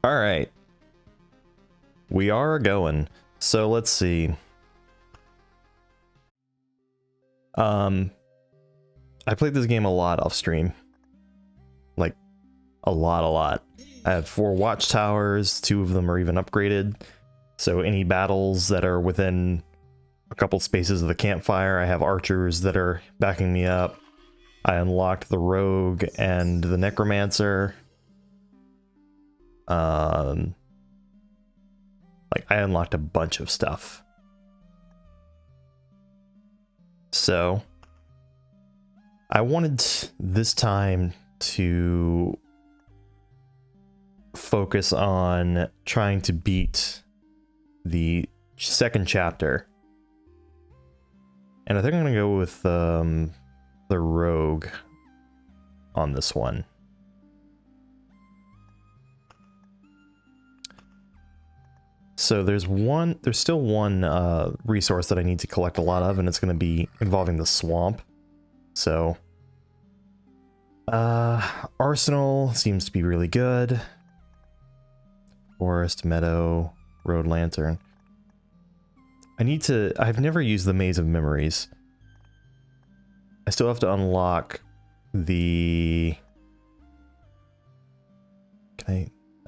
All right. We are going. So let's see. I played this game a lot off stream. Like a lot. I have 4 watchtowers, 2 of them are even upgraded. So any battles that are within a couple spaces of the campfire, I have archers that are backing me up. I unlocked the rogue and the necromancer. Like I unlocked a bunch of stuff. So I wanted this time to focus on trying to beat the second chapter. And I think I'm going to go with the rogue on this one. So there's still one resource that I need to collect a lot of, and it's going to be involving the swamp. So arsenal seems to be really good. Forest, meadow, road lantern. I've never used the Maze of Memories. I still have to unlock the...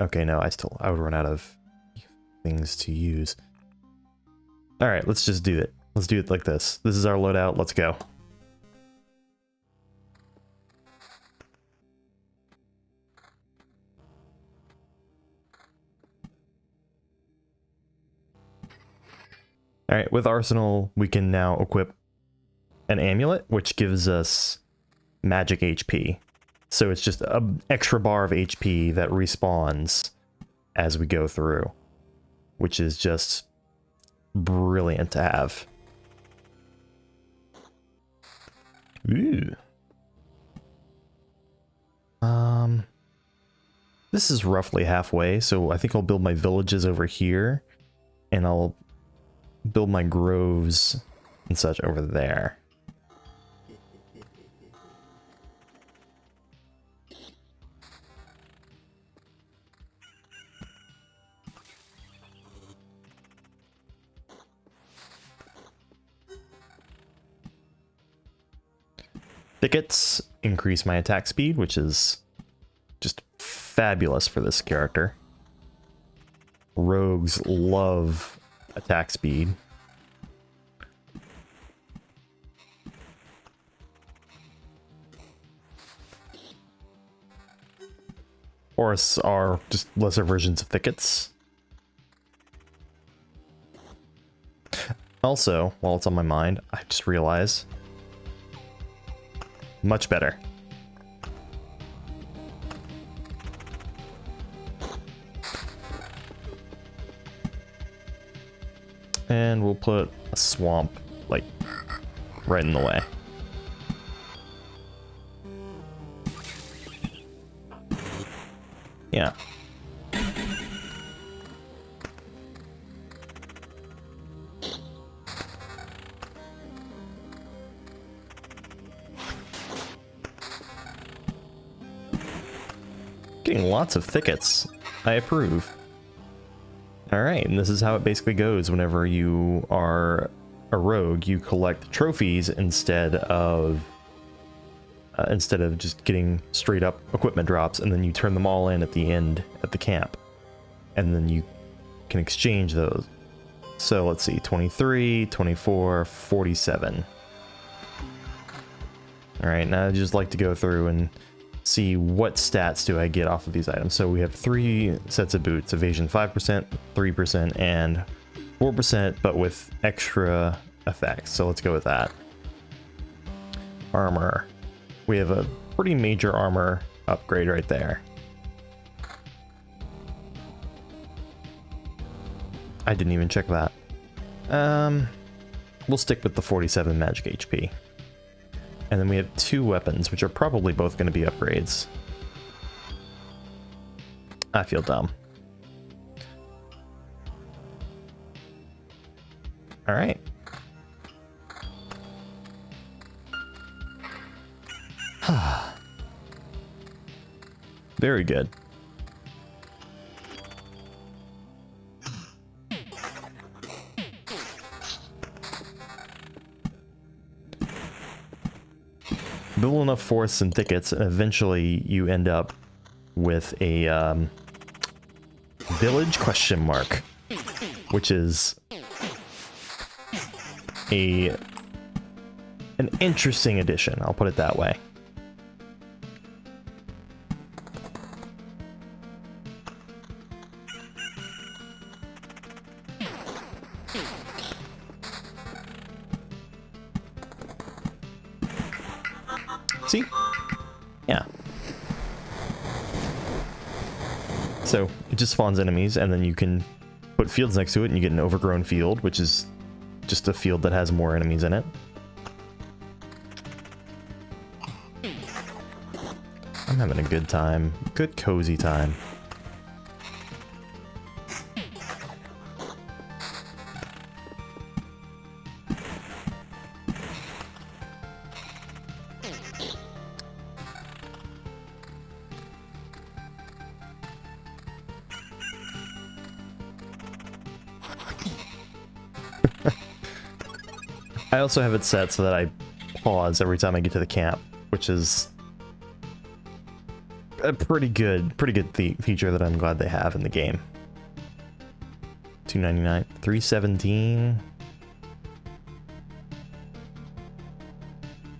Okay, no, I would run out of things to use. Alright, let's just do it. Let's do it like this. This is our loadout, let's go. Alright, with Arsenal, we can now equip an amulet, which gives us magic HP. So it's just an extra bar of HP that respawns as we go through, which is just brilliant to have. Ooh. This is roughly halfway, so I think I'll build my villages over here, and I'll build my groves and such over there. Thickets increase my attack speed, which is just fabulous for this character. Rogues love attack speed. Forests are just lesser versions of thickets. Also, while it's on my mind, I just realized much better. And we'll put a swamp, like, right in the way. Yeah. Getting lots of thickets. I approve. Alright, and this is how it basically goes whenever you are a rogue. You collect trophies instead of just getting straight up equipment drops, and then you turn them all in at the end at the camp. And then you can exchange those. So let's see, 23, 24, 47. Alright, now I'd just like to go through and see what stats do I get off of these items. So we have 3 sets of boots, evasion 5%, 3%, and 4%, but with extra effects. So let's go with that. Armor. We have a pretty major armor upgrade right there. I didn't even check that. We'll stick with the 47 magic HP. And then we have 2 weapons, which are probably both going to be upgrades. I feel dumb. Alright. Very good. enough fourths and thickets, and eventually you end up with a village question mark, which is an interesting addition, I'll put it that way. See? Yeah. So it just spawns enemies, and then you can put fields next to it, and you get an overgrown field, which is just a field that has more enemies in it. I'm having a good time. Good cozy time. I also have it set so that I pause every time I get to the camp, which is a pretty good feature that I'm glad they have in the game. $2.99, $3.17.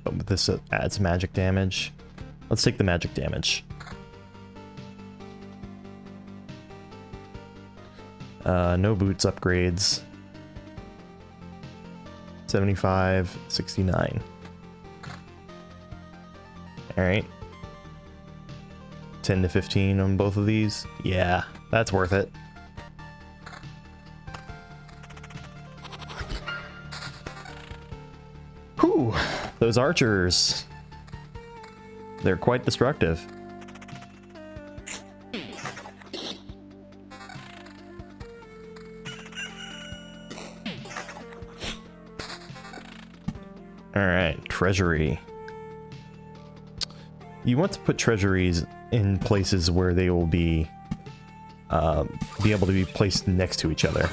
Oh, but this adds magic damage. Let's take the magic damage. No boots upgrades. 75, 69. Alright. 10 to 15 on both of these. Yeah, that's worth it. Whew, those archers. They're quite destructive. Alright, treasury. You want to put treasuries in places where they will be able to be placed next to each other.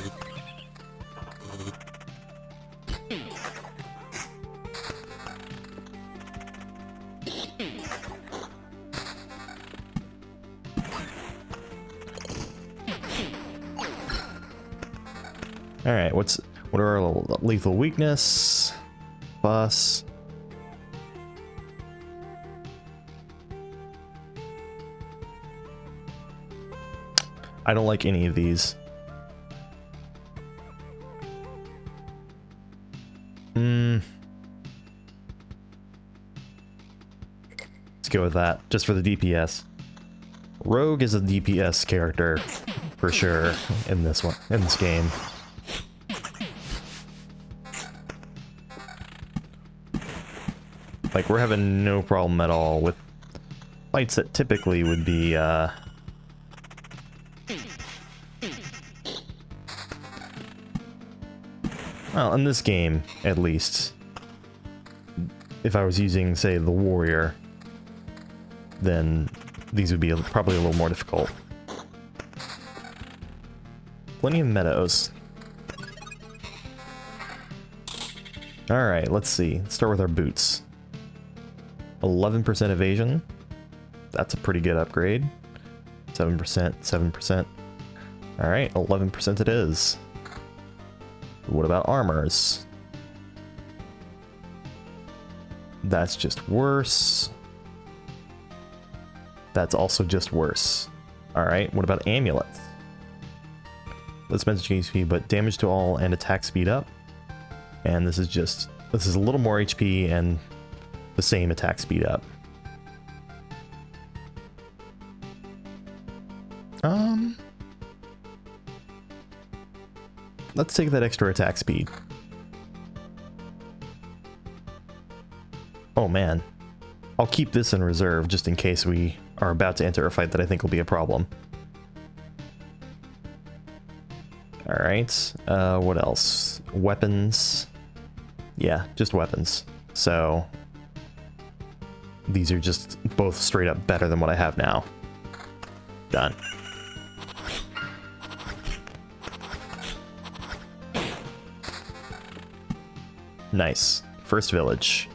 Alright, what are our lethal weakness? Bus. I don't like any of these. Let's go with that, just for the DPS. Rogue is a DPS character, for sure, in this game. Like, we're having no problem at all with fights that typically would be, well, in this game, at least, if I was using, say, the warrior, then these would be probably a little more difficult. Plenty of meadows. Alright, let's see. Let's start with our boots. 11% evasion. That's a pretty good upgrade. 7%, 7%. Alright, 11% it is. What about armors? That's just worse. That's also just worse. Alright, what about amulets? Let's magic HP, but damage to all and attack speed up. And this is a little more HP and the same attack speed up. Let's take that extra attack speed. Oh man. I'll keep this in reserve just in case we are about to enter a fight that I think will be a problem. Alright, what else? Weapons. Yeah, just weapons. So these are just both straight up better than what I have now. Done. Nice. First village.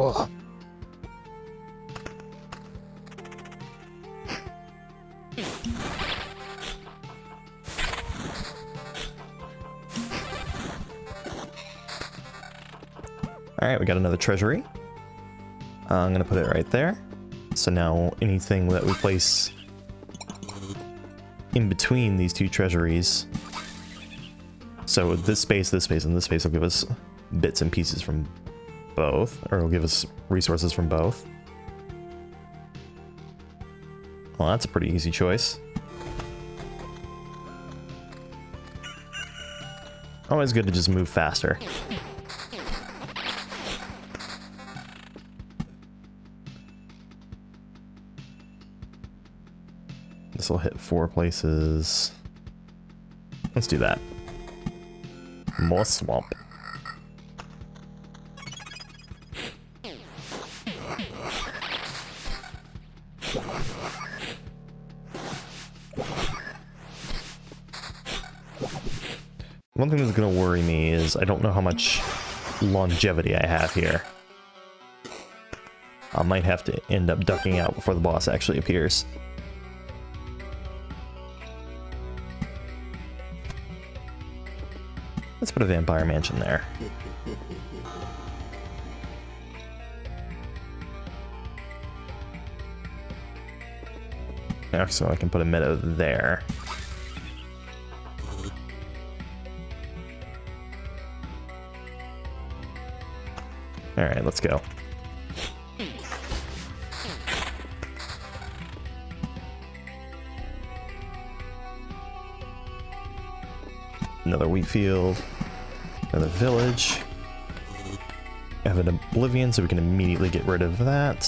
Oh. Alright, we got another treasury. I'm gonna put it right there. So now anything that we place in between these two treasuries. So this space, and this space will give us bits and pieces from both, or it'll give us resources from both. Well, that's a pretty easy choice. Always good to just move faster. This will hit 4 places. Let's do that. More swamp. One thing that's going to worry me is I don't know how much longevity I have here. I might have to end up ducking out before the boss actually appears. Let's put a vampire mansion there. Now, so I can put a meadow there. Alright, let's go. Another wheat field. Another village. I have an Oblivion, so we can immediately get rid of that.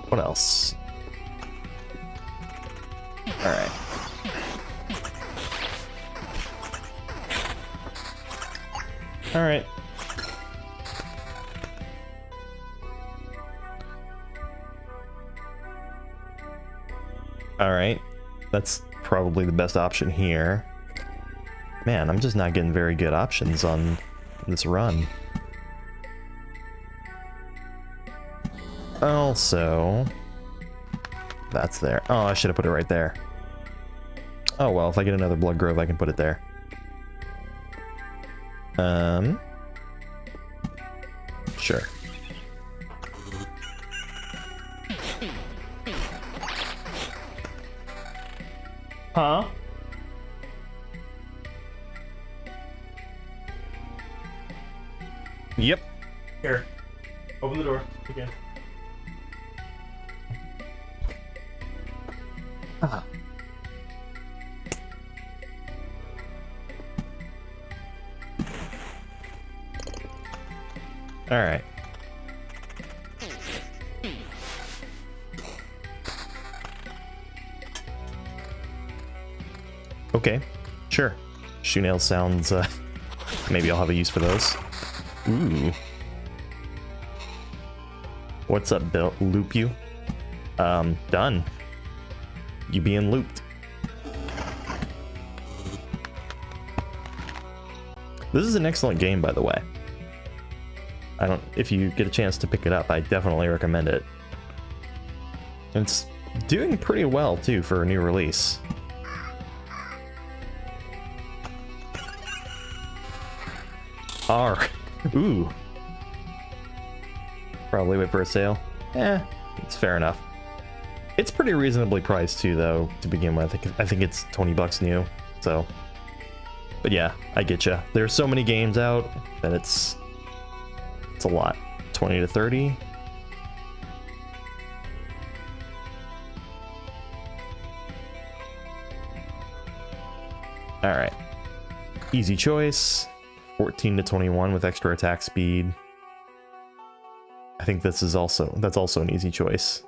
What else? Alright. Alright. Alright. That's probably the best option here. Man, I'm just not getting very good options on this run. Also, that's there. Oh, I should have put it right there. Oh well, if I get another Blood Grove, I can put it there. Sure. Huh? Yep. Here. Open the door. Again. Ah. All right. Okay, sure. Shoe nails sounds, maybe I'll have a use for those. Ooh. What's up, Bill? Loop you? Done. You being looped. This is an excellent game, by the way. If you get a chance to pick it up, I definitely recommend it. And it's doing pretty well, too, for a new release. Ooh. Probably wait for a sale. It's fair enough. It's pretty reasonably priced too, though, to begin with. I think it's 20 bucks new, so. But yeah, I get you. There's so many games out that it's a lot. 20 to 30. All right. Easy choice. 14 to 21 with extra attack speed. I think that's also an easy choice.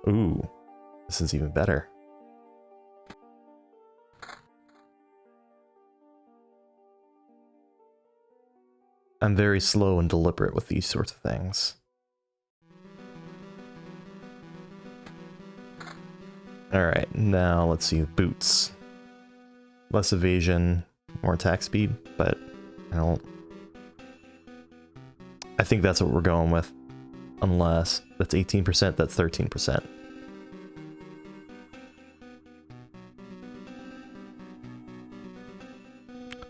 Ooh, this is even better. I'm very slow and deliberate with these sorts of things. Alright, now let's see. Boots. Less evasion, more attack speed, but I think that's what we're going with. Unless that's 18%, that's 13%.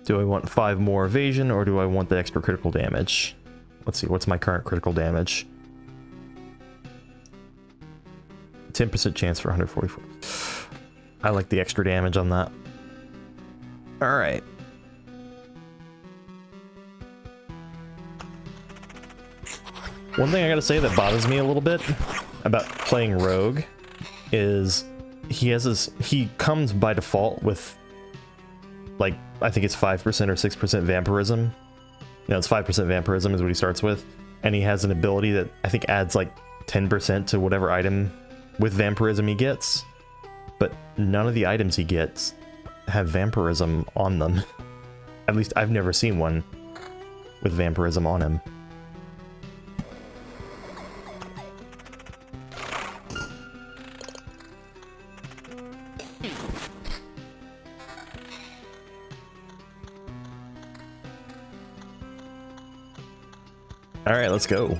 Do I want 5 more evasion, or do I want the extra critical damage? Let's see, what's my current critical damage? 10% chance for 144. I like the extra damage on that. Alright. One thing I gotta say that bothers me a little bit about playing Rogue is he comes by default with, like, I think it's 5% or 6% vampirism. No, it's 5% vampirism is what he starts with. And he has an ability that I think adds like 10% to whatever item with vampirism he gets. But none of the items he gets have vampirism on them. At least I've never seen one with vampirism on him. All right, let's go.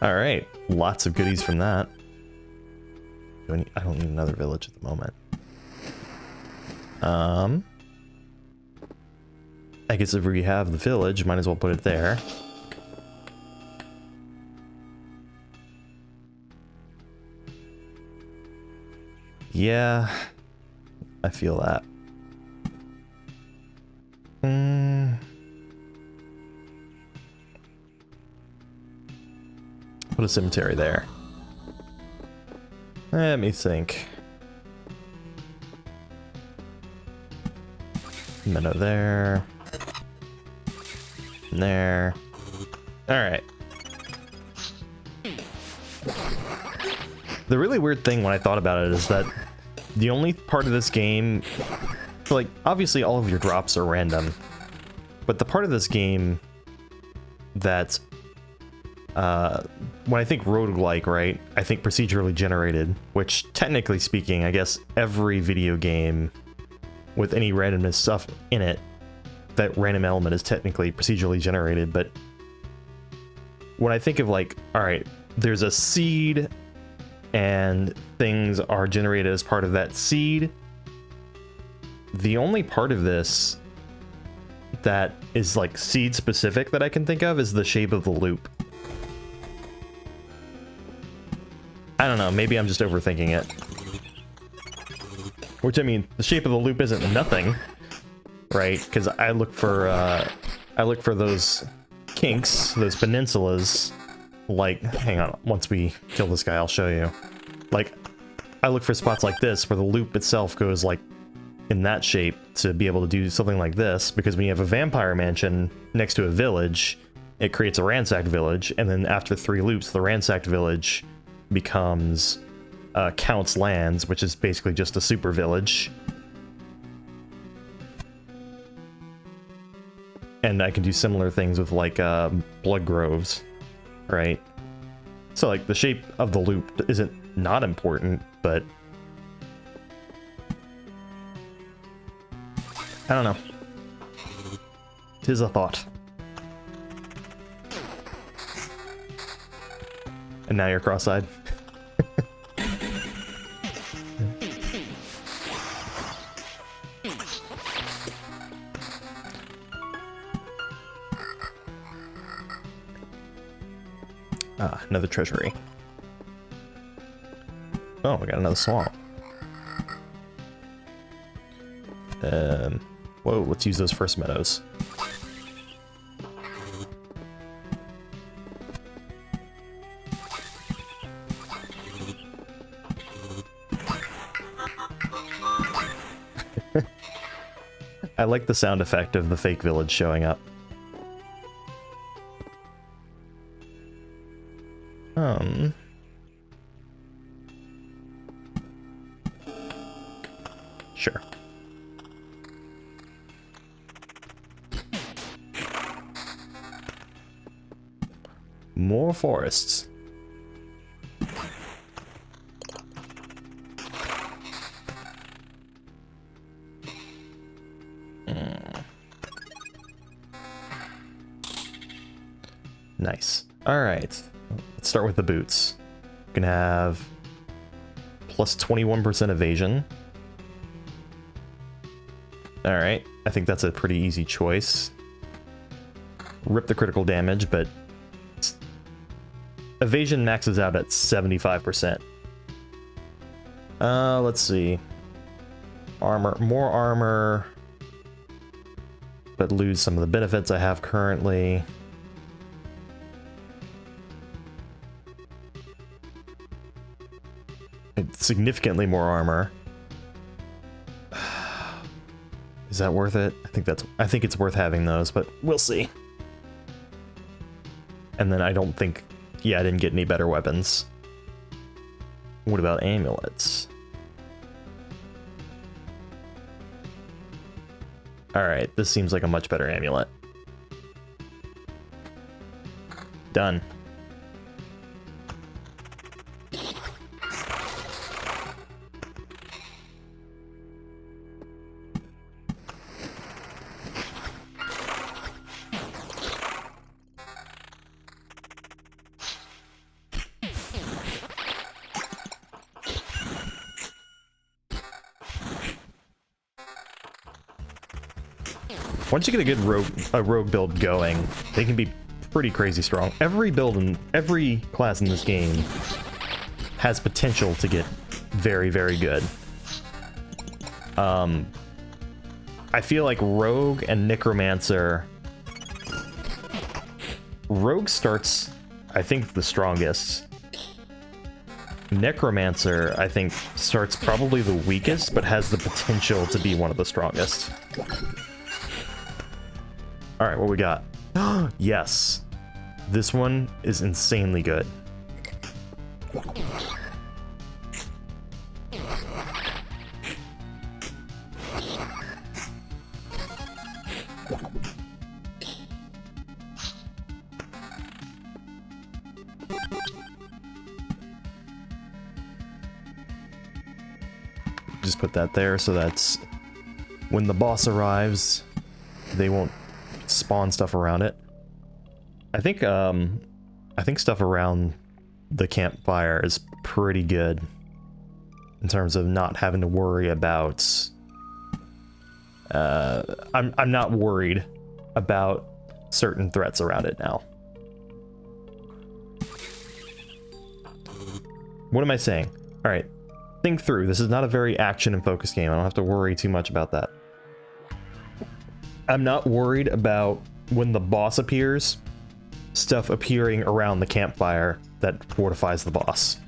All right, lots of goodies from that. I don't need another village at the moment. I guess if we have the village, might as well put it there. Yeah, I feel that. Put a cemetery there. Let me think. Meadow there. And there. Alright. The really weird thing when I thought about it is that the only part of this game, like, obviously all of your drops are random, but the part of this game that, when I think roguelike, right, I think procedurally generated, which technically speaking, I guess every video game with any randomness stuff in it, that random element is technically procedurally generated, but when I think of like, alright, there's a seed and things are generated as part of that seed, the only part of this that is like seed specific that I can think of is the shape of the loop. I don't know, maybe I'm just overthinking it. Which, I mean, the shape of the loop isn't nothing, right? Because I look for those kinks, those peninsulas, like, hang on, once we kill this guy, I'll show you. Like, I look for spots like this where the loop itself goes, like, in that shape to be able to do something like this, because when you have a vampire mansion next to a village, it creates a ransacked village, and then after 3 loops, the ransacked village becomes Count's Lands, which is basically just a super village. And I can do similar things with, like, blood groves, right? So, like, the shape of the loop isn't not important, but I don't know. 'Tis a thought. And now you're cross-eyed. Ah, another treasury. Oh, we got another swamp. Whoa, let's use those first meadows. I like the sound effect of the fake village showing up. Sure. more forests. Nice. All right, let's start with the boots. You can have plus 21% evasion. All right, I think that's a pretty easy choice. Rip the critical damage, but evasion maxes out at 75%. Let's see. Armor, more armor, but lose some of the benefits I have currently. Significantly more armor. Is that worth it? I think it's worth having those, but we'll see. And then I don't think, yeah, I didn't get any better weapons. What about amulets? Alright, this seems like a much better amulet. Done. Once you get a good rogue build going, they can be pretty crazy strong. Every build and every class in this game has potential to get very, very good. I feel like Rogue and Necromancer... Rogue starts, I think, the strongest. Necromancer, I think, starts probably the weakest, but has the potential to be one of the strongest. Alright, what we got? Yes! This one is insanely good. Just put that there so that's when the boss arrives, they won't spawn stuff around it. I think stuff around the campfire is pretty good in terms of not having to worry about I'm not worried about certain threats around it now. What am I saying? All right, think through. This is not a very action and focused game. I don't have to worry too much about that. I'm not worried about when the boss appears, stuff appearing around the campfire that fortifies the boss.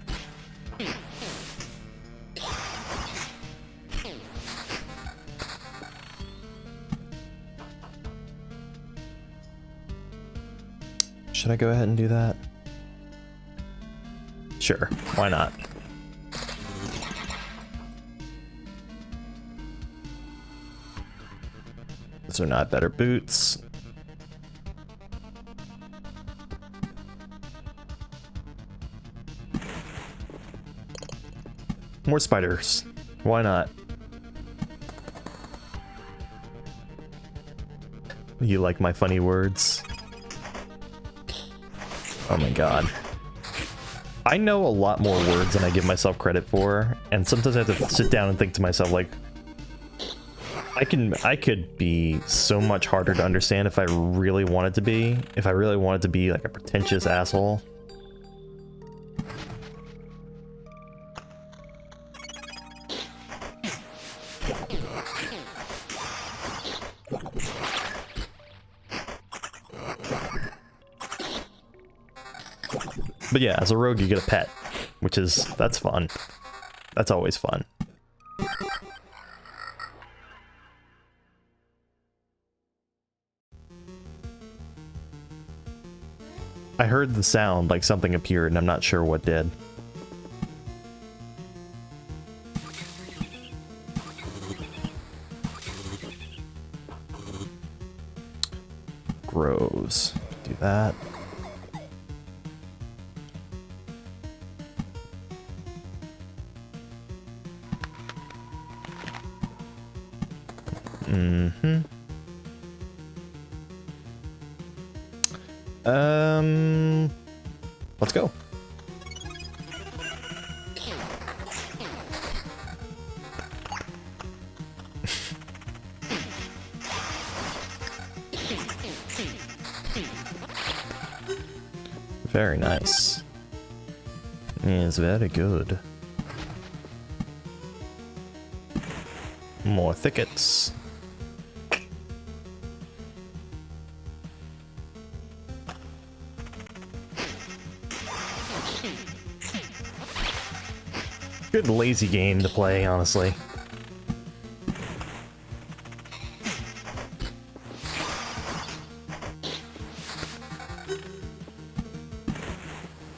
Should I go ahead and do that? Sure, why not? Those are not better boots. More spiders. Why not? You like my funny words? Oh my god. I know a lot more words than I give myself credit for, and sometimes I have to sit down and think to myself, like, I could be so much harder to understand if I really wanted to be. If I really wanted to be like a pretentious asshole. But yeah, as a rogue you get a pet, that's fun. That's always fun. I heard the sound like something appeared and I'm not sure what did. Grows. Do that. Mm-hmm. Let's go. Very nice. Yes, very good. More thickets. Good lazy game to play, honestly.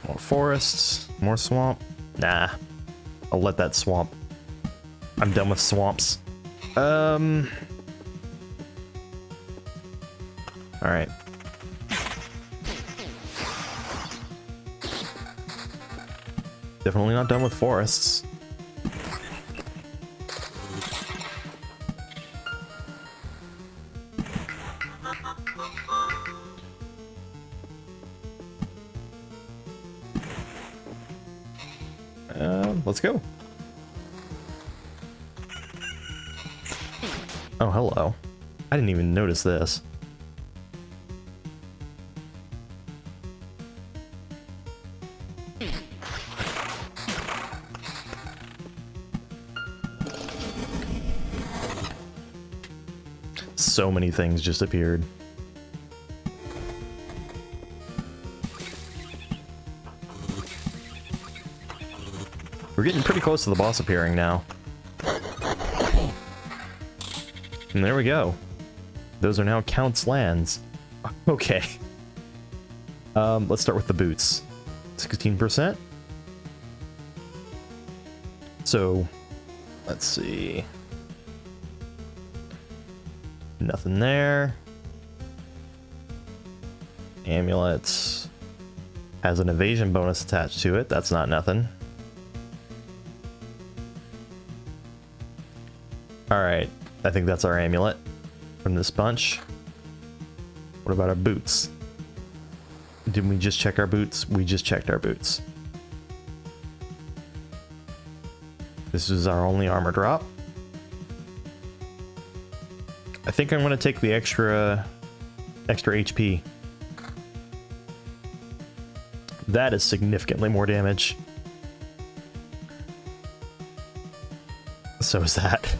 More forests, more swamp. Nah, I'll let that swamp. I'm done with swamps. All right. Definitely not done with forests. Let's go. Oh, hello. I didn't even notice this. So many things just appeared. We're getting pretty close to the boss appearing now. And there we go. Those are now Count's lands. Okay. Let's start with the boots. 16%. So, let's see. Nothing there. Amulets. Has an evasion bonus attached to it. That's not nothing. Alright. I think that's our amulet from this bunch. What about our boots? Didn't we just check our boots? We just checked our boots. This is our only armor drop. I think I'm going to take the extra HP. That is significantly more damage. So is that.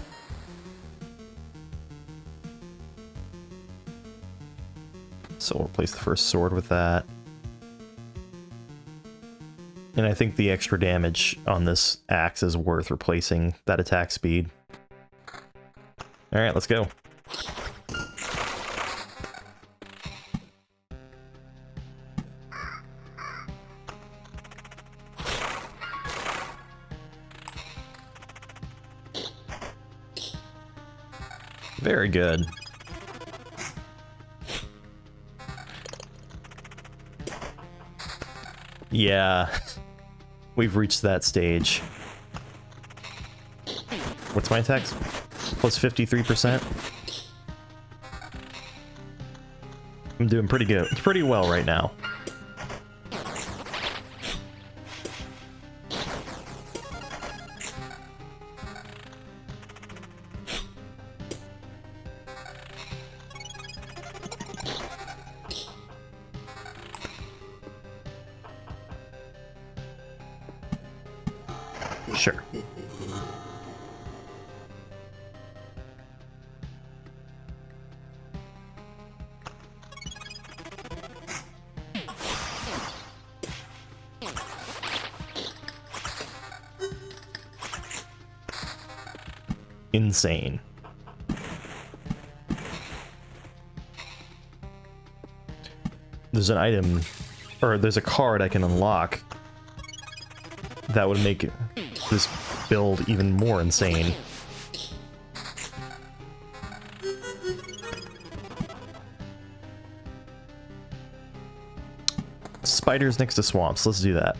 So we'll replace the first sword with that. And I think the extra damage on this axe is worth replacing that attack speed. Alright, let's go. Very good. Yeah, we've reached that stage. What's my attack? Plus 53%. I'm doing pretty good. Pretty well right now. Sure. Insane. There's an item, or there's a card I can unlock that would make this build even more insane. Spiders next to swamps. Let's do that.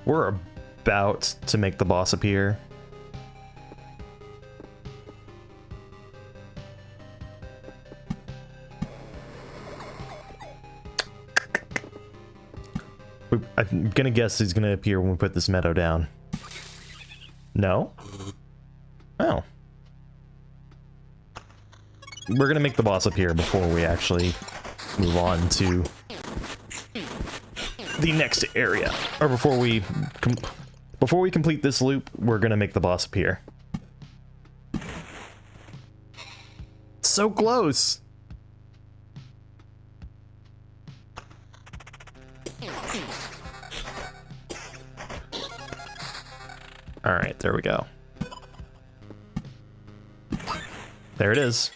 We're about to make the boss appear. I'm gonna guess he's gonna appear when we put this meadow down. No? Oh. We're gonna make the boss appear before we actually move on to the next area. Or before we complete this loop, we're gonna make the boss appear. So close! Alright, there we go. There it is.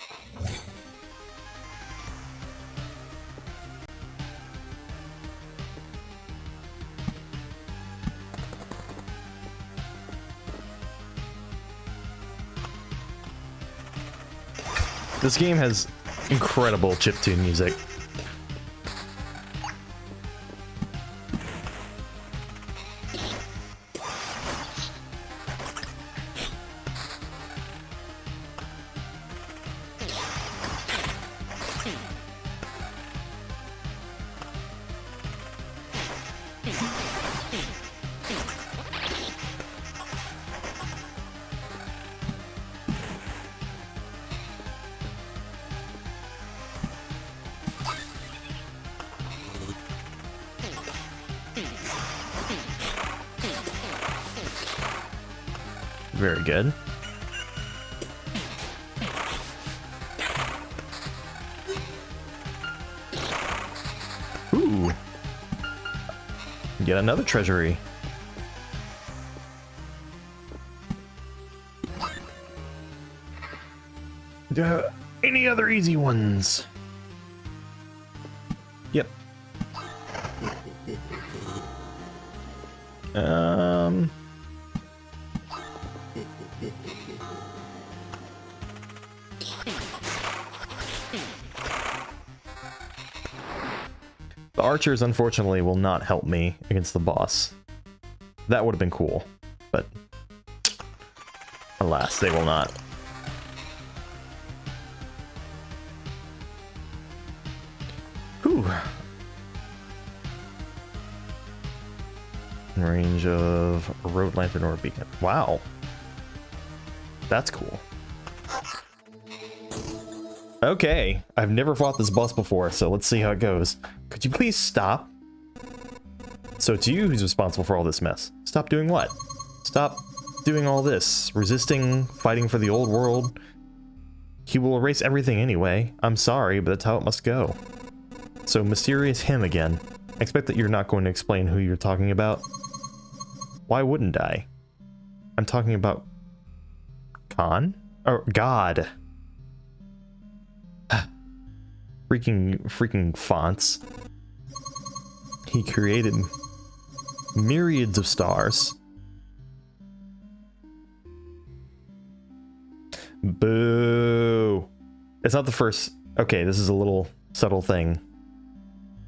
This game has incredible chiptune music. Very good. Ooh. Get another treasury. Any other easy ones? Yep. The archers, unfortunately, will not help me against the boss. That would have been cool, but alas, they will not. Whew. In range of a road lantern or a beacon. Wow. That's cool. Okay, I've never fought this boss before, so let's see how it goes. Could you please stop? So it's you who's responsible for all this mess. Stop doing what? Stop doing all this. Resisting, fighting for the old world. He will erase everything anyway. I'm sorry, but that's how it must go. So mysterious him again. I expect that you're not going to explain who you're talking about. Why wouldn't I? I'm talking about Khan? Or God. Freaking fonts. He created myriads of stars. Boo. It's not the first. Okay, this is a little subtle thing.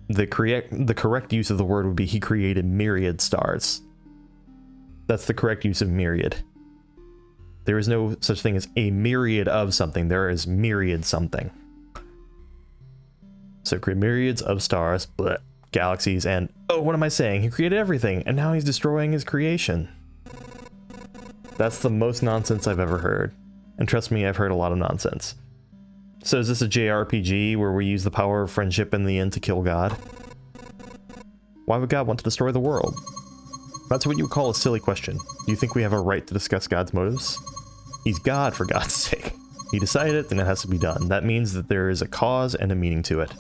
The correct use of the word would be he created myriad stars. That's the correct use of myriad. There is no such thing as a myriad of something. There is myriad something. So create myriads of stars, bleh, galaxies, and oh, what am I saying? He created everything, and now he's destroying his creation. That's the most nonsense I've ever heard. And trust me, I've heard a lot of nonsense. So is this a JRPG where we use the power of friendship in the end to kill God? Why would God want to destroy the world? That's what you would call a silly question. Do you think we have a right to discuss God's motives? He's God, for God's sake. He decided it, then it has to be done. That means that there is a cause and a meaning to it.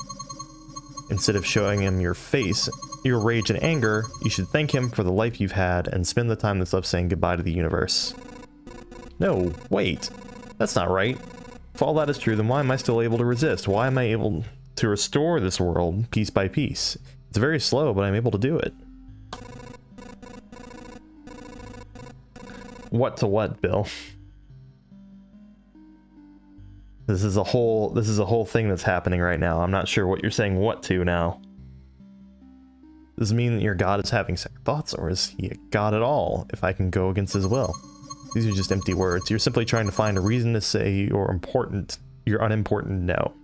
Instead of showing him your face, your rage and anger, you should thank him for the life you've had and spend the time that's left saying goodbye to the universe. No, wait. That's not right. If all that is true, then why am I still able to resist? Why am I able to restore this world piece by piece? It's very slow, but I'm able to do it. What to what, Bill? This is a whole thing that's happening right now. I'm not sure what you're saying what to now. Does it mean that your God is having second thoughts, or is he a God at all, if I can go against his will? These are just empty words. You're simply trying to find a reason to say you're unimportant no.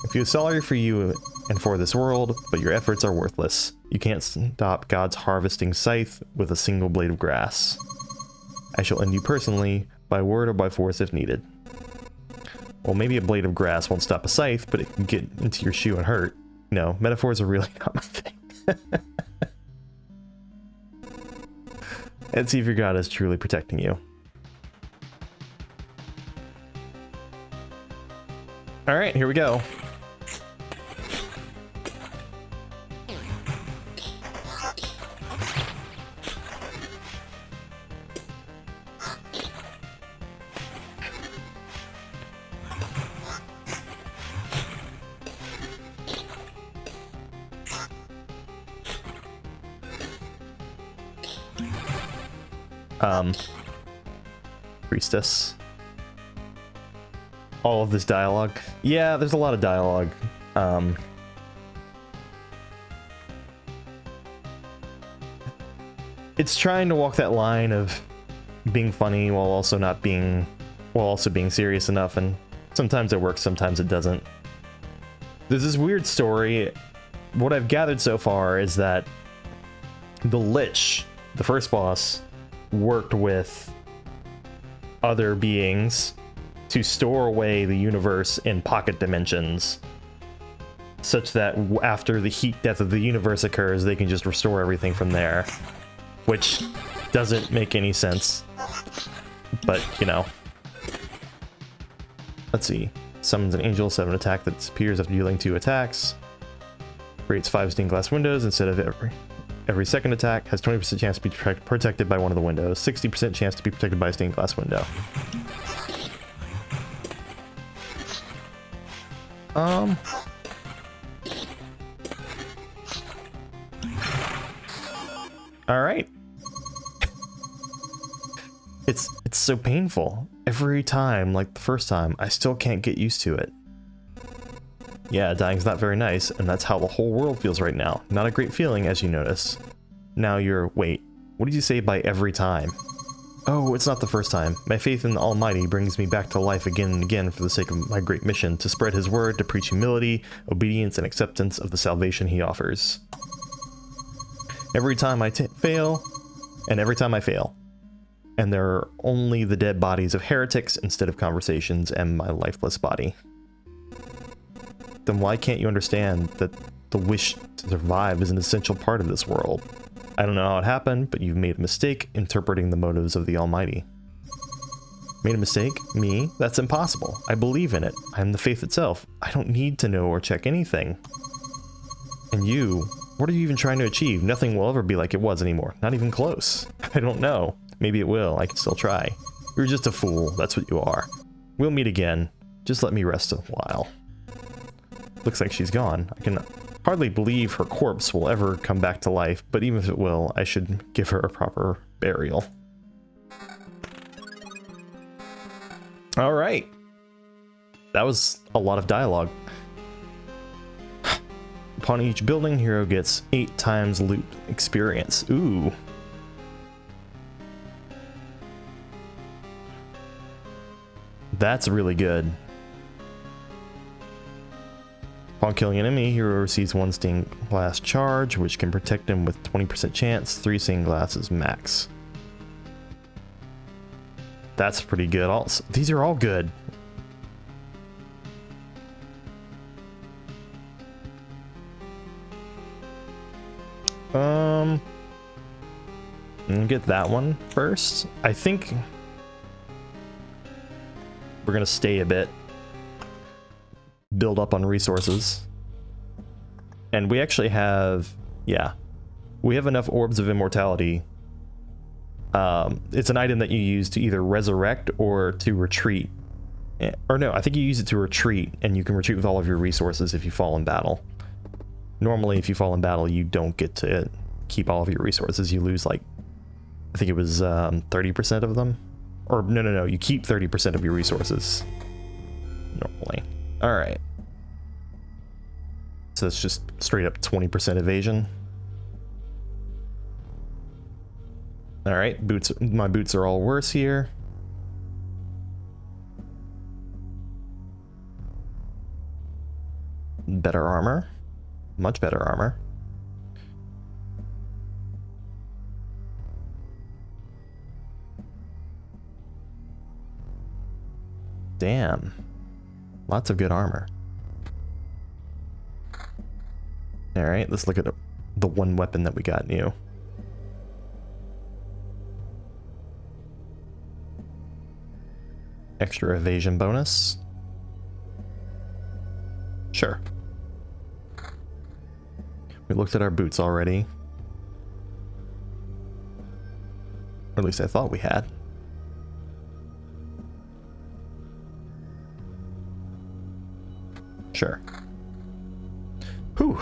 I feel sorry for you and for this world, but your efforts are worthless. You can't stop God's harvesting scythe with a single blade of grass. I shall end you personally, by word or by force if needed. Well, maybe a blade of grass won't stop a scythe, but it can get into your shoe and hurt. No, metaphors are really not my thing. And see if your God is truly protecting you. Alright, here we go. Priestess. All of this dialogue. Yeah, there's a lot of dialogue. It's trying to walk that line of being funny while also being serious enough, and sometimes it works, sometimes it doesn't. There's this weird story. What I've gathered so far is that the Lich, the first boss, worked with other beings to store away the universe in pocket dimensions, such that after the heat death of the universe occurs, they can just restore everything from there, which doesn't make any sense, but you know. Let's see. Summons an angel, 7 attack that disappears after dealing 2 attacks. Creates 5 stained glass windows instead of every second attack. Has 20% chance to be protected by one of the windows. 60% chance to be protected by a stained glass window. All right. It's so painful. Every time, like the first time, I still can't get used to it. Yeah, dying's not very nice, and that's how the whole world feels right now. Not a great feeling, as you notice. Now wait, what did you say by every time? Oh, it's not the first time. My faith in the Almighty brings me back to life again and again for the sake of my great mission, to spread his word, to preach humility, obedience, and acceptance of the salvation he offers. Every time I fail, and every time I fail. And there are only the dead bodies of heretics instead of conversations and my lifeless body. Then why can't you understand that the wish to survive is an essential part of this world? I don't know how it happened, but you've made a mistake interpreting the motives of the Almighty. Made a mistake? Me? That's impossible. I believe in it. I am the faith itself. I don't need to know or check anything. And you? What are you even trying to achieve? Nothing will ever be like it was anymore. Not even close. I don't know. Maybe it will. I can still try. You're just a fool. That's what you are. We'll meet again. Just let me rest a while. Looks like she's gone. I can hardly believe her corpse will ever come back to life, but even if it will, I should give her a proper burial. All right. That was a lot of dialogue. Upon each building, hero gets 8 times loot experience. Ooh. That's really good. Upon killing an enemy, hero receives 1 stained glass charge, which can protect him with 20% chance, 3 stained glasses max. That's pretty good. Also, these are all good. I'll get that one first. I think we're gonna stay a bit, build up on resources, and we actually have, yeah, we have enough orbs of immortality. It's an item that you use to either resurrect or to retreat, or no, I think you use it to retreat, and you can retreat with all of your resources if you fall in battle. Normally, if you fall in battle, you don't get to keep all of your resources. You lose, like, I think it was 30% of them. Or no, you keep 30% of your resources normally. All right. So it's just straight up 20% evasion. All right, boots. My boots are all worse here. Better armor. Much better armor. Damn. Lots of good armor. Alright, let's look at the one weapon that we got new. Extra evasion bonus. Sure. We looked at our boots already. Or at least I thought we had. Sure. Whew.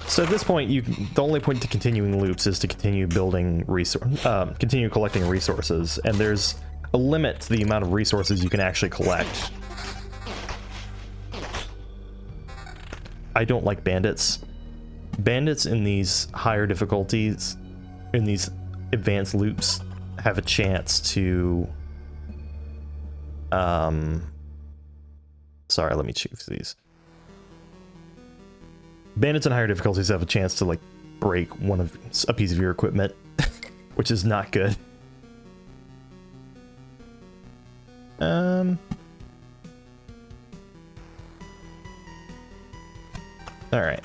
So at this point, the only point to continuing loops is to continue building continue collecting resources, and there's a limit to the amount of resources you can actually collect. I don't like bandits. Bandits in these higher difficulties, in these advanced loops, have a chance to... Sorry, let me choose these. Bandits in higher difficulties have a chance to, like, break a piece of your equipment, which is not good. Alright.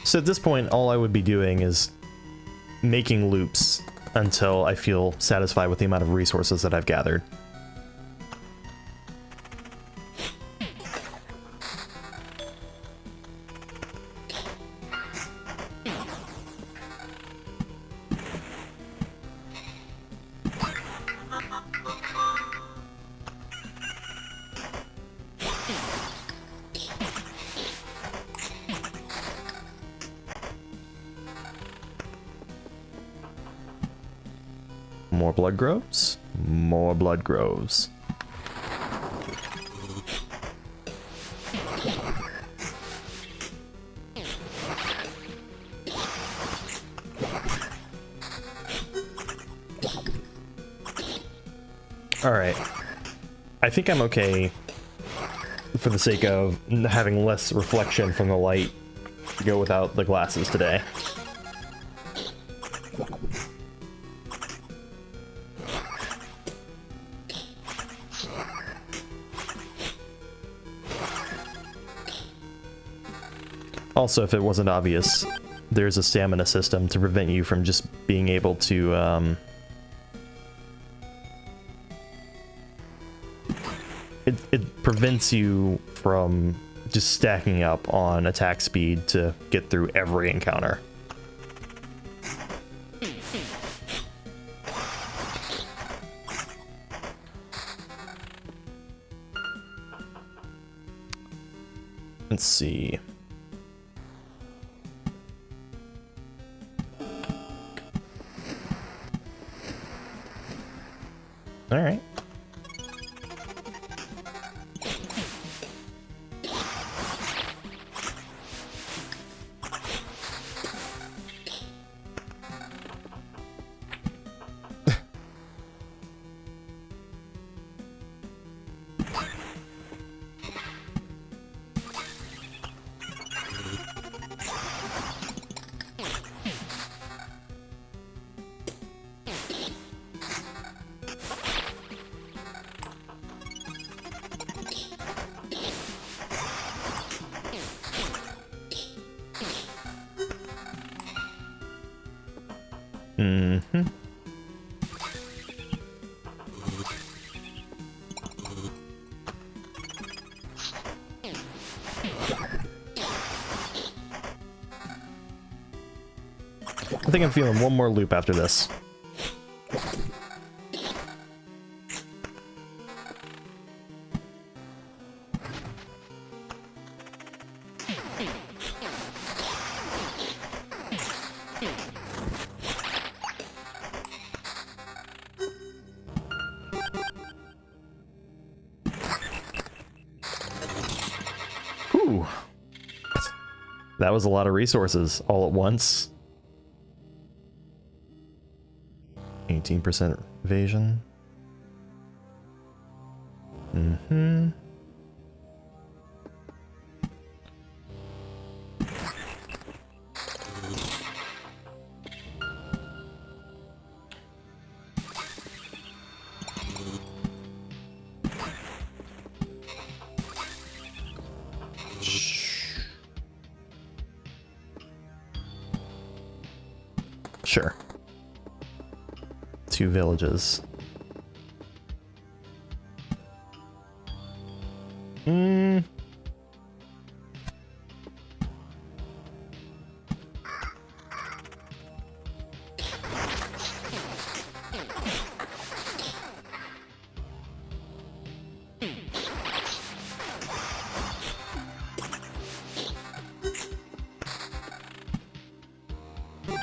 So at this point, all I would be doing is making loops until I feel satisfied with the amount of resources that I've gathered. More blood groves? More blood groves. Alright. I think I'm okay for the sake of having less reflection from the light to go without the glasses today. Also, if it wasn't obvious, there's a stamina system to prevent you from just being able to, It prevents you from just stacking up on attack speed to get through every encounter. Let's see. All right. Mm-hmm. I think I'm feeling one more loop after this. Whew. That was a lot of resources all at once. 19% evasion. Mm-hmm. Sure. 2 villages.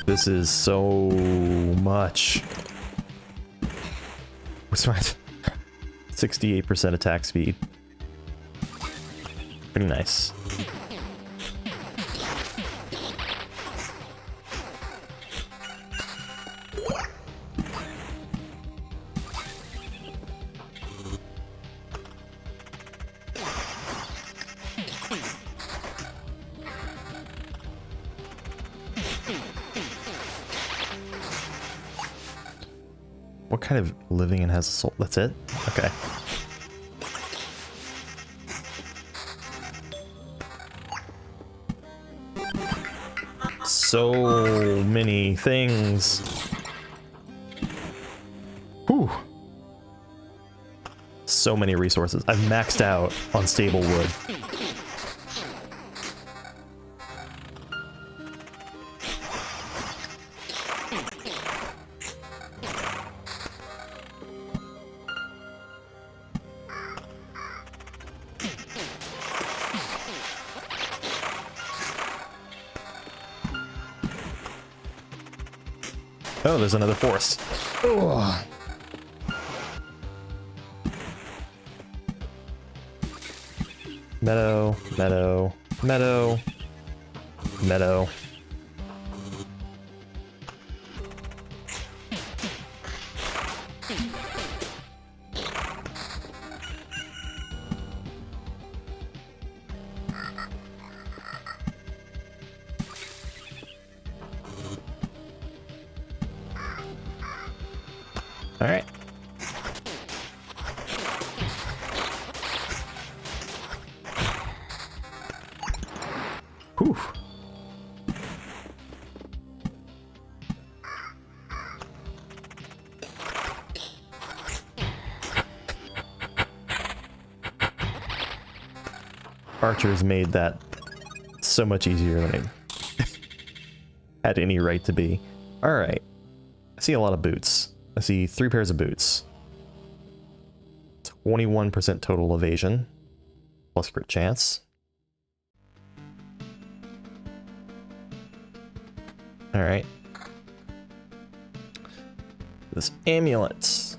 This is so much. What's my 68% attack speed? Pretty nice. What kind of living and has a soul? That's it? Okay. So many things. Whew. So many resources. I've maxed out on stable wood. Oh, there's another forest. Ugh. Meadow, meadow, meadow, meadow. All right. Whew. Archers made that so much easier than it had any right to be. All right. I see a lot of boots. I see 3 pairs of boots. 21% total evasion. Plus crit chance. Alright. This amulet.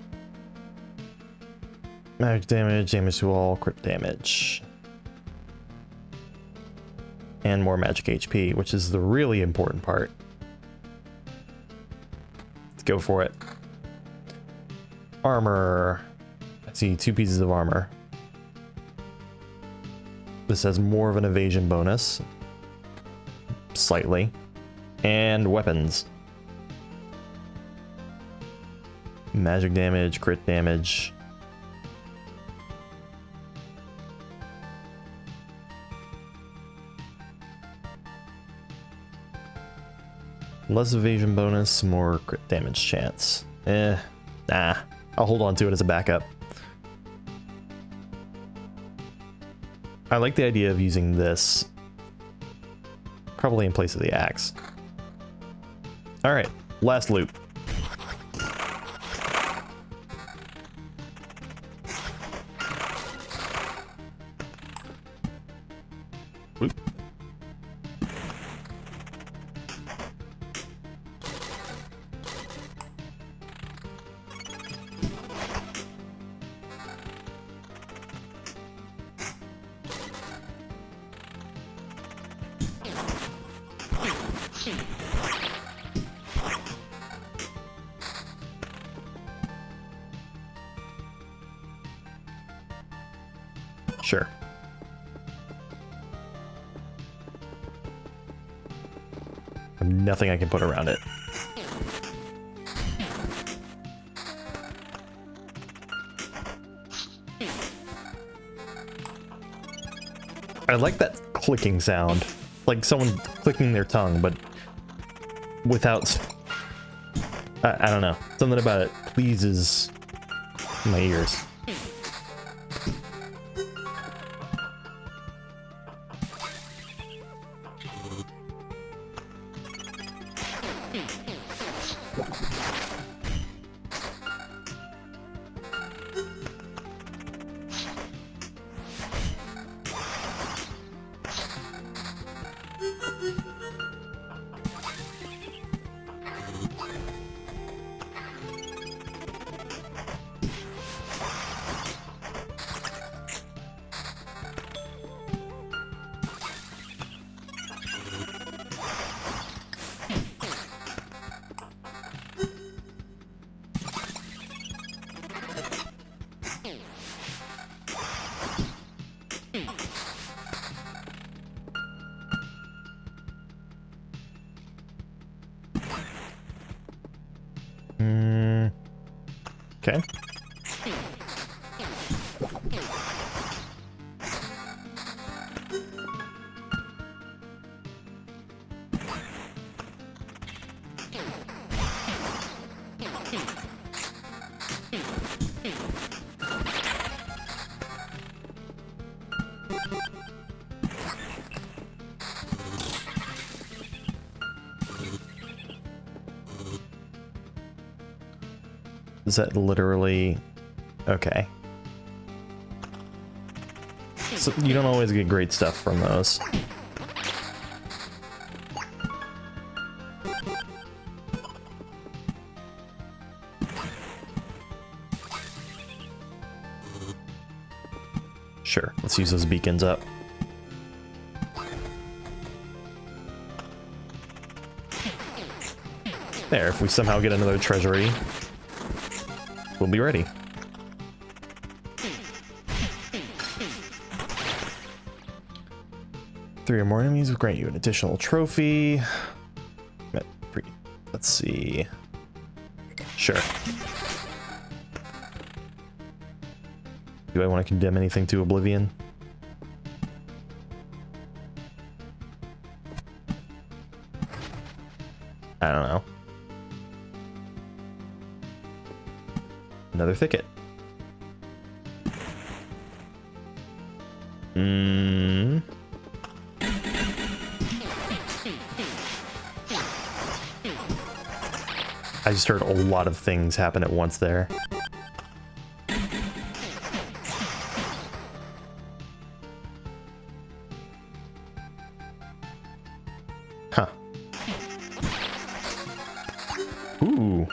Magic damage, damage to all, crit damage. And more magic HP, which is the really important part. Let's go for it. Armor. I see 2 pieces of armor. This has more of an evasion bonus. Slightly. And weapons. Magic damage, crit damage. Less evasion bonus, more crit damage chance. Nah. I'll hold on to it as a backup. I like the idea of using this probably in place of the axe. Alright, last loop. Oop. Sure. Nothing I can put around it. I like that clicking sound. Like someone clicking their tongue, but without... I don't know. Something about it pleases my ears. Okay. Is that literally... Okay. So you don't always get great stuff from those. Sure, let's use those beacons up. There, if we somehow get another treasury, we'll be ready. Three or more enemies will grant you an additional trophy. Let's see. Sure. Do I want to condemn anything to oblivion? I don't know. Another thicket. I just heard a lot of things happen at once there. Huh. Ooh.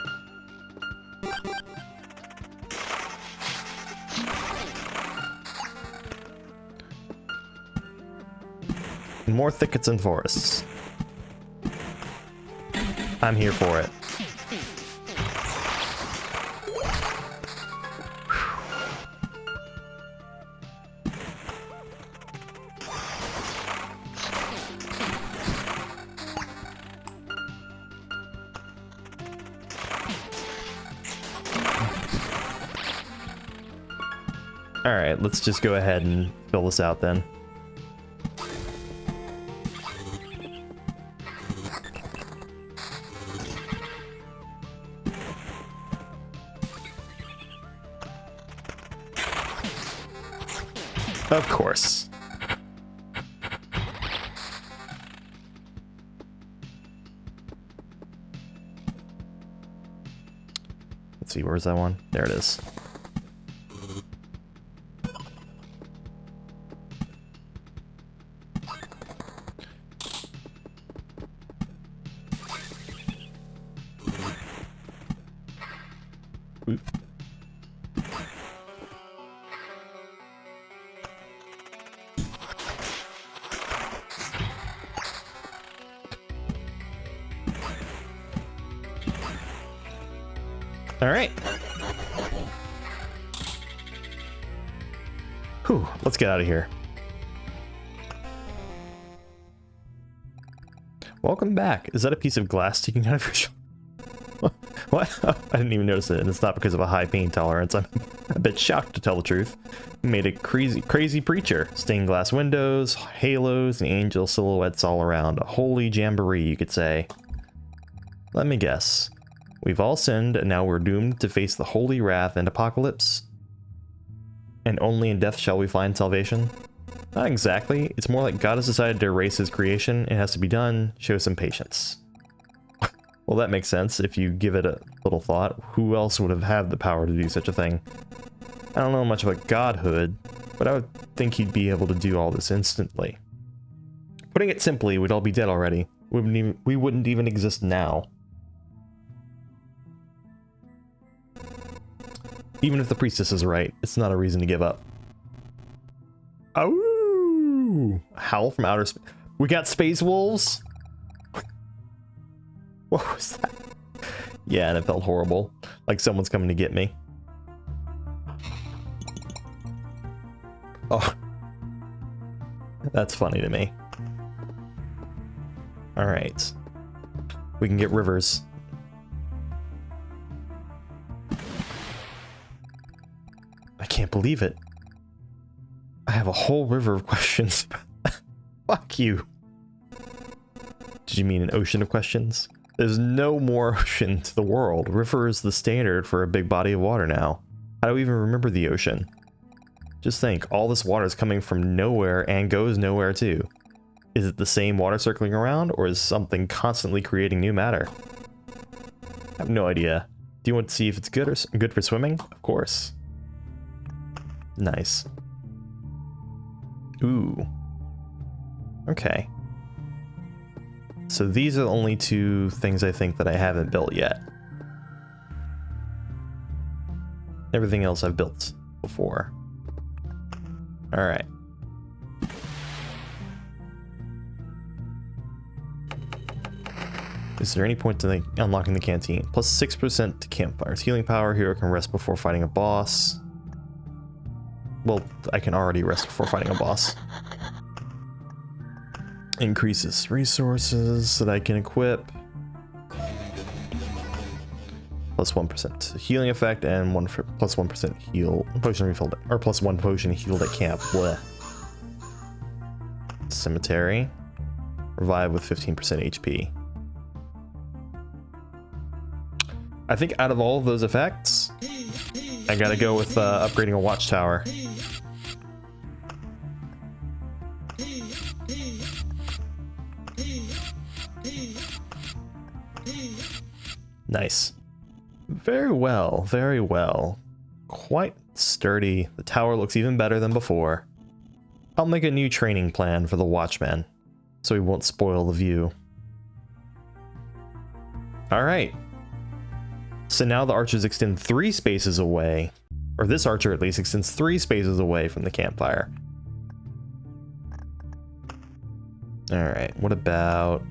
More thickets and forests. I'm here for it. Alright, let's just go ahead and fill this out then. Of course. Let's see, where's that one? There it is. Oop. All right. Whew, let's get out of here. Welcome back. Is that a piece of glass sticking out of your shoulder? What? I didn't even notice it, and it's not because of a high pain tolerance. I'm a bit shocked, to tell the truth. Made a crazy preacher. Stained glass windows, halos, and angel silhouettes all around. A holy jamboree, you could say. Let me guess. We've all sinned, and now we're doomed to face the holy wrath and apocalypse? And only in death shall we find salvation? Not exactly. It's more like God has decided to erase his creation. It has to be done. Show some patience. Well, that makes sense if you give it a little thought. Who else would have had the power to do such a thing? I don't know much about godhood, but I would think he'd be able to do all this instantly. Putting it simply, we'd all be dead already. We wouldn't even exist now. Even if the priestess is right, it's not a reason to give up. Oh! Howl from outer space. We got space wolves? What was that? Yeah, and it felt horrible. Like someone's coming to get me. Oh. That's funny to me. Alright. We can get rivers. I can't believe it. I have a whole river of questions. Fuck you. Did you mean an ocean of questions? There's no more ocean to the world. River is the standard for a big body of water now. How do we even remember the ocean? Just think, all this water is coming from nowhere and goes nowhere too. Is it the same water circling around, or is something constantly creating new matter? I have no idea. Do you want to see if it's good or good for swimming? Of course. Nice. Ooh. Okay. So these are the only two things I think that I haven't built yet. Everything else I've built before. Alright. Is there any point to unlocking the canteen? Plus 6% to campfires. Healing power. Hero can rest before fighting a boss. Well, I can already rest before fighting a boss. Increases resources that I can equip. Plus 1% healing effect and plus 1% heal potion refilled, or plus 1 potion healed at camp. Blech. Cemetery. Revive with 15% HP. I think out of all of those effects, I gotta go with upgrading a watchtower. Nice. Very well, very well. Quite sturdy. The tower looks even better than before. I'll make a new training plan for the Watchman, so he won't spoil the view. Alright. So now the archers extend 3 spaces away, or this archer at least extends 3 spaces away from the campfire. Alright, what about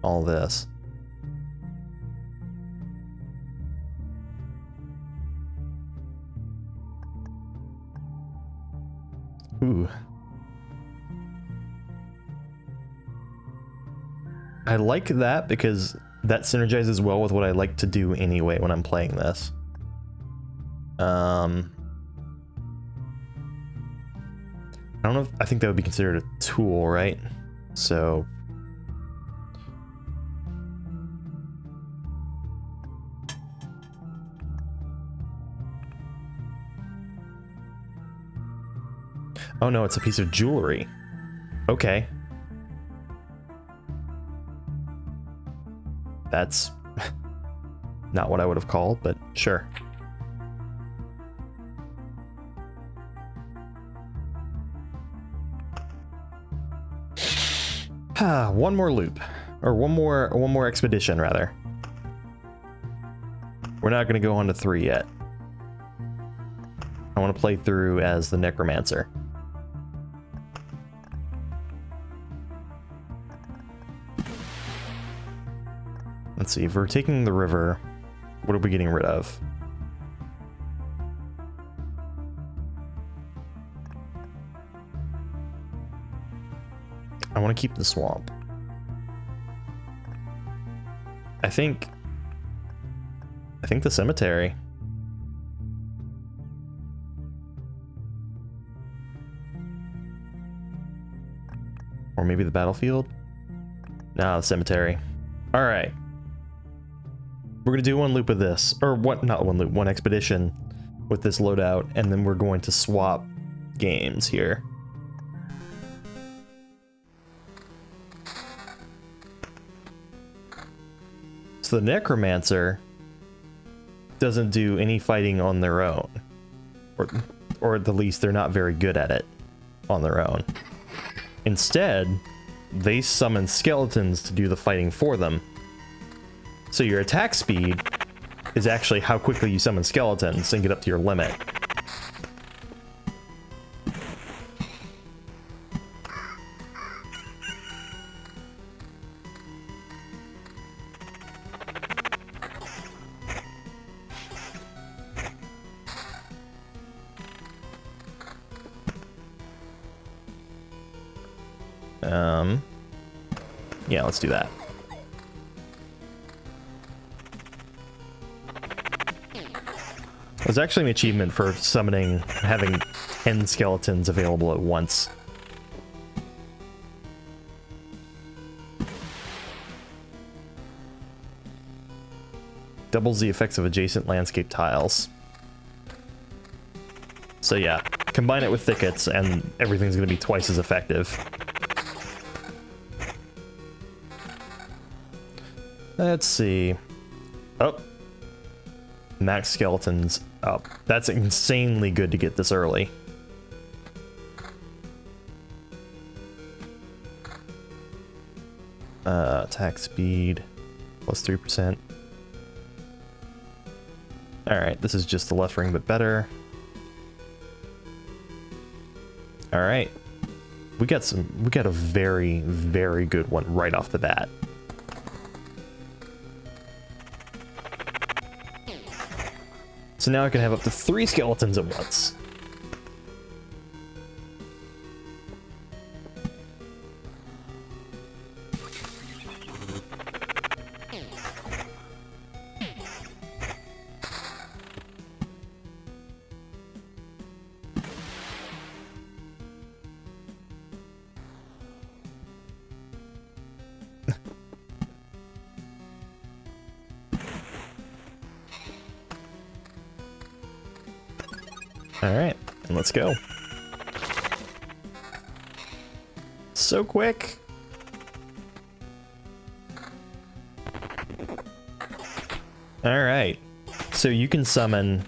all this? Ooh. I like that because that synergizes well with what I like to do anyway when I'm playing this. I don't know if, I think that would be considered a tool, right? So oh no, it's a piece of jewelry. Okay. That's not what I would have called, but sure. One more loop, or one more expedition rather. We're not going to go on to 3 yet. I want to play through as the Necromancer. Let's see, if we're taking the river, what are we getting rid of? I want to keep the swamp. I think the cemetery. Or maybe the battlefield? No, the cemetery. All right. We're gonna do one loop of this, or what? Not one loop, one expedition with this loadout, and then we're going to swap games here. So the Necromancer doesn't do any fighting on their own, or at the least they're not very good at it on their own. Instead, they summon skeletons to do the fighting for them. So your attack speed is actually how quickly you summon skeletons and get up to your limit. Yeah, let's do that. There's actually an achievement for summoning, having 10 skeletons available at once. Doubles the effects of adjacent landscape tiles. So yeah, combine it with thickets and everything's going to be twice as effective. Let's see. Oh. Max skeletons up. That's insanely good to get this early. Attack speed plus 3%. Alright, this is just the left ring but better. Alright. We got a very, very good one right off the bat. So now I can have up to 3 skeletons at once. Alright, and let's go. So quick. Alright. So you can summon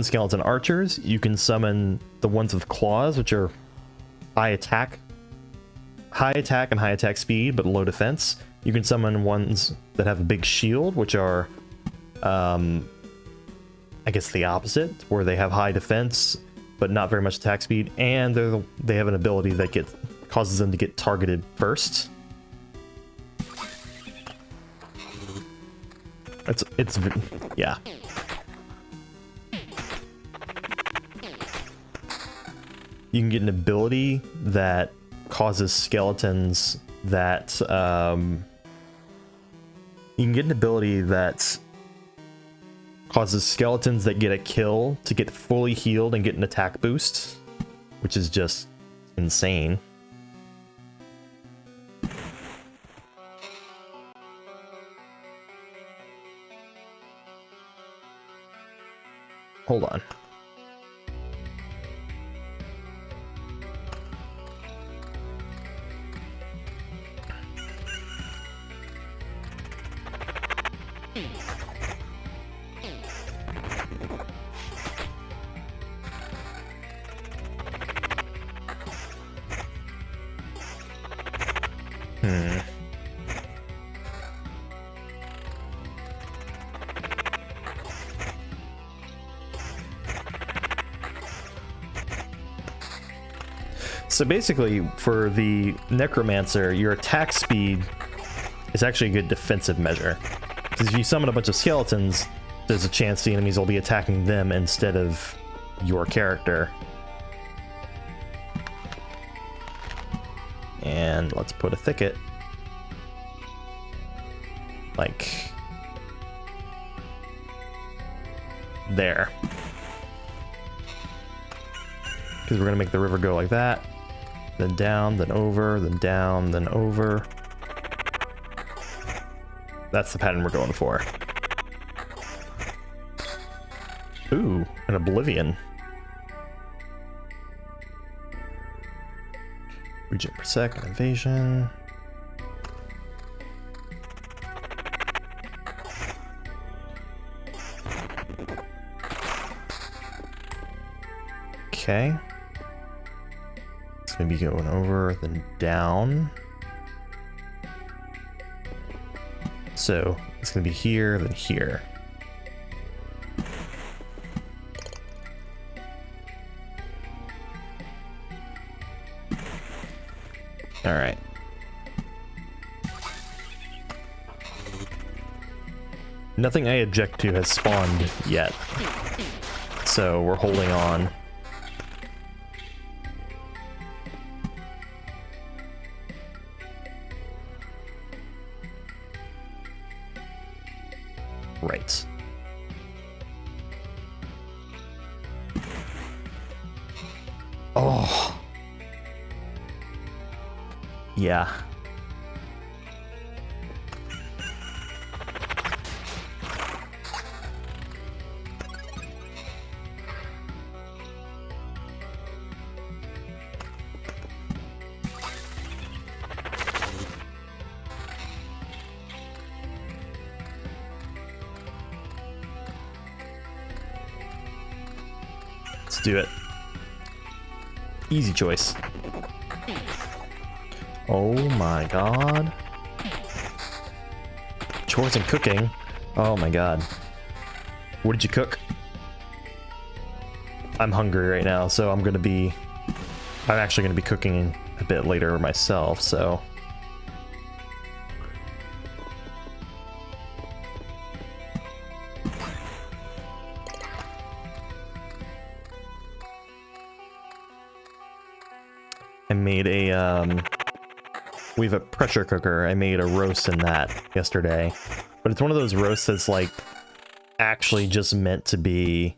skeleton archers, you can summon the ones with claws, which are high attack and high attack speed, but low defense. You can summon ones that have a big shield, which are I guess the opposite, where they have high defense but not very much attack speed, and they have an ability that causes them to get targeted first. It's yeah. You can get an ability that causes skeletons that you can get an ability that causes skeletons that get a kill to get fully healed and get an attack boost, which is just insane. Hold on. So basically, for the Necromancer, your attack speed is actually a good defensive measure. Because if you summon a bunch of skeletons, there's a chance the enemies will be attacking them instead of your character. And let's put a thicket. Like there. Because we're gonna make the river go like that. Then down, then over, then down, then over. That's the pattern we're going for. Ooh, an Oblivion. Regen per sec, invasion. Okay. It's gonna be going over, then down. So it's gonna be here, then here. All right. Nothing I object to has spawned yet, so we're holding on. Right. Oh. Yeah. Let's do it. Easy choice. Oh my god. Chores and cooking. Oh my god. What did you cook? I'm hungry right now, so I'm actually gonna be cooking a bit later myself, so. I made we have a pressure cooker. I made a roast in that yesterday, but it's one of those roasts that's like actually just meant to be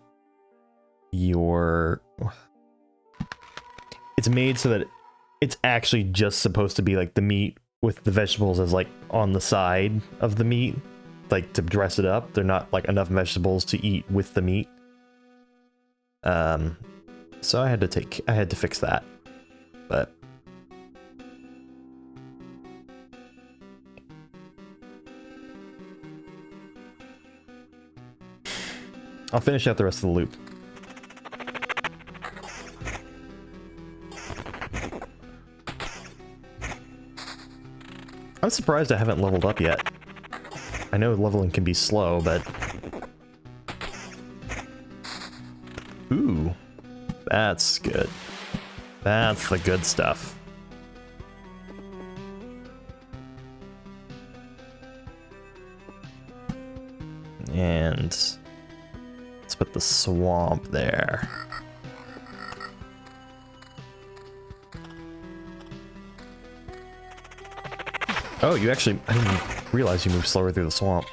it's made so that it's actually just supposed to be like the meat with the vegetables as like on the side of the meat, like to dress it up. They're not like enough vegetables to eat with the meat. So I had to fix that, but I'll finish out the rest of the loop. I'm surprised I haven't leveled up yet. I know leveling can be slow, but... Ooh. That's good. That's the good stuff. And... let's put the swamp there. Oh, you actually... I didn't realize you moved slower through the swamp.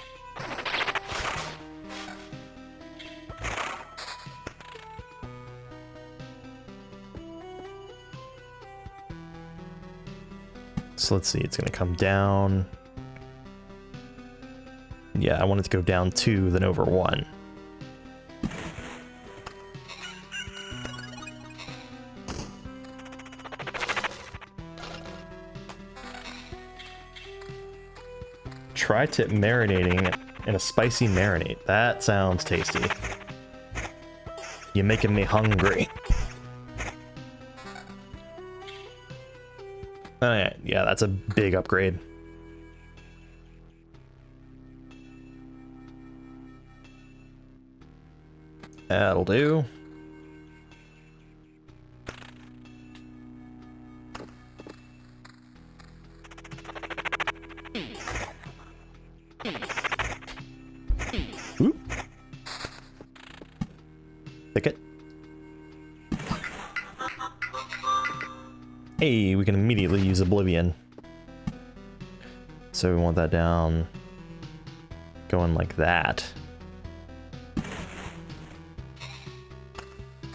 So let's see, it's gonna come down. Yeah, I want it to go down 2, then over 1. Tri-tip marinating in a spicy marinade. That sounds tasty. You're making me hungry. Oh yeah, that's a big upgrade. That'll do. Oop. Thicket. Hey, we can immediately use Oblivion. So we want that down, going like that.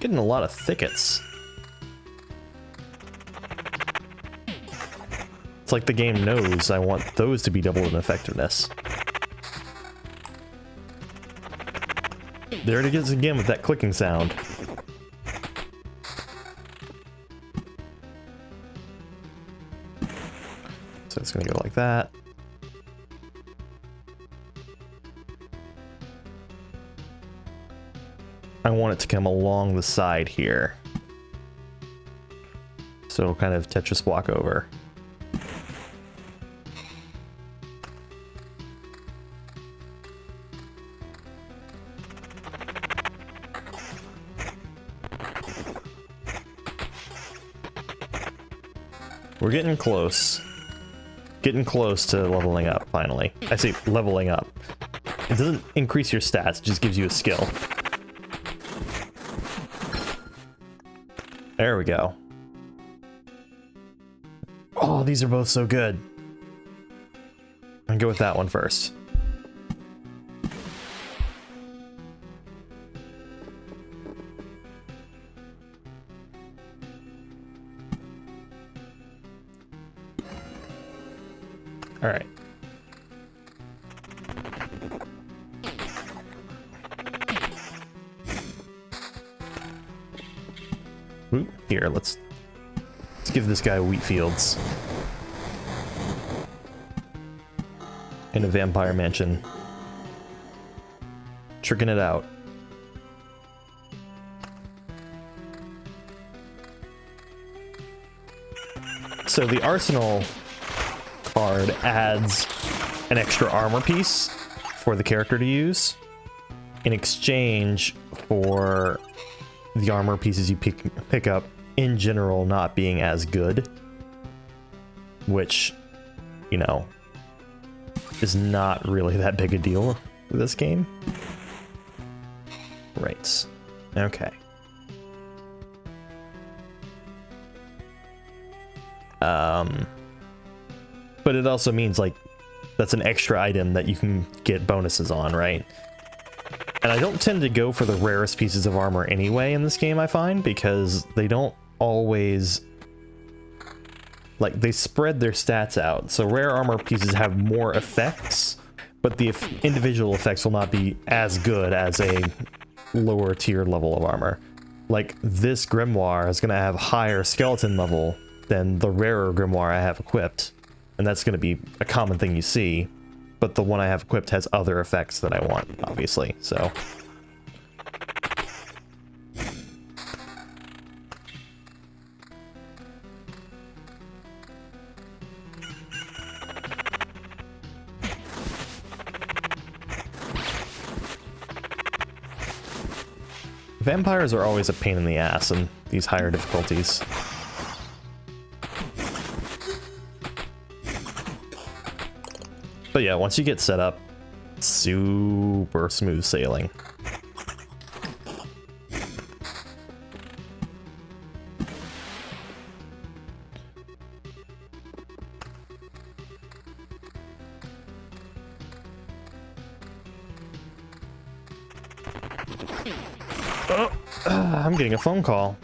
Getting a lot of thickets. It's like the game knows I want those to be double in effectiveness. There it is again with that clicking sound. So it's gonna go like that. I want it to come along the side here. So it'll kind of Tetris block over. We're getting close. Getting close to leveling up, finally. I say leveling up. It doesn't increase your stats, it just gives you a skill. There we go. Oh, these are both so good. I'll go with that one first. All right. Ooh, here, let's give this guy wheat fields. In a vampire mansion. Tricking it out. So the arsenal card adds an extra armor piece for the character to use in exchange for the armor pieces you pick up in general not being as good, which, you know, is not really that big a deal with this game. Right. Okay. But it also means, like, that's an extra item that you can get bonuses on, right? And I don't tend to go for the rarest pieces of armor anyway in this game, I find, because they don't always... like, they spread their stats out. So rare armor pieces have more effects, but the individual effects will not be as good as a lower tier level of armor. Like, this grimoire is going to have higher skeleton level than the rarer grimoire I have equipped. And that's going to be a common thing you see. But the one I have equipped has other effects that I want, obviously, so... Vampires are always a pain in the ass in these higher difficulties. But yeah, once you get set up, super smooth sailing. Oh, I'm getting a phone call.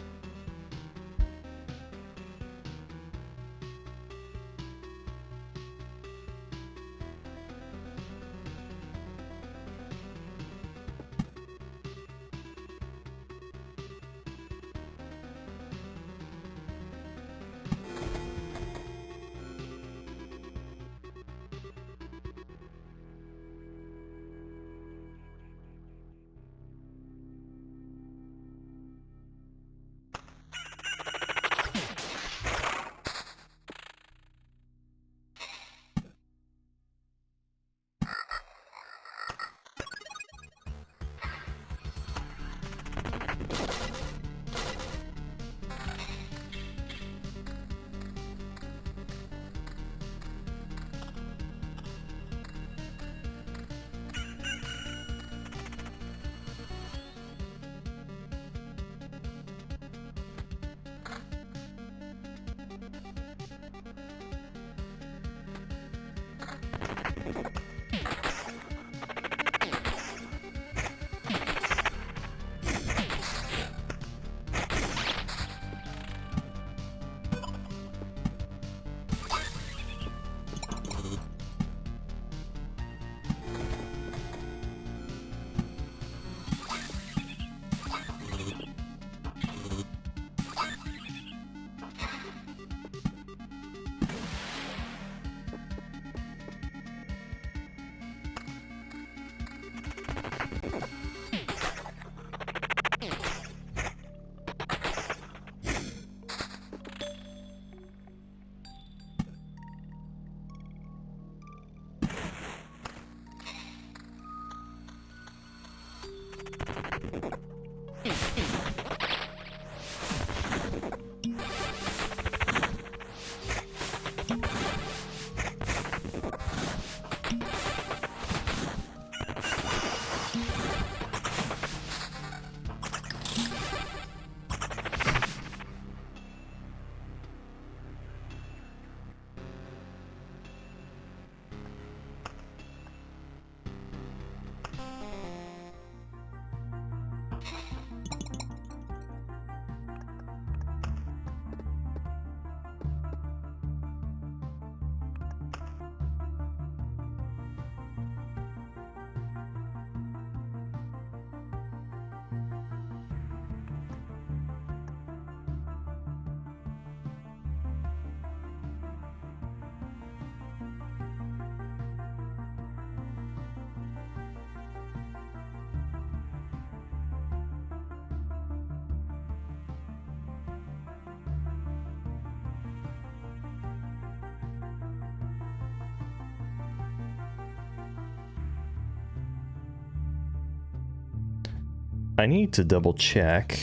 I need to double check.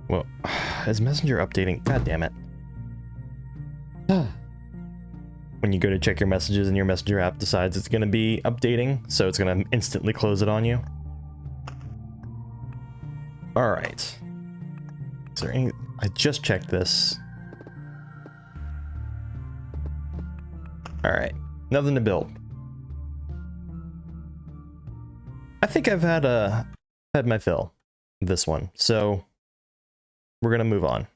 Well, is Messenger updating? God damn it. When you go to check your messages and your Messenger app decides it's going to be updating, so it's going to instantly close it on you. Alright. Is there any... I just checked this. Alright. Nothing to build. I think I've had my fill of this one, so we're going to move on.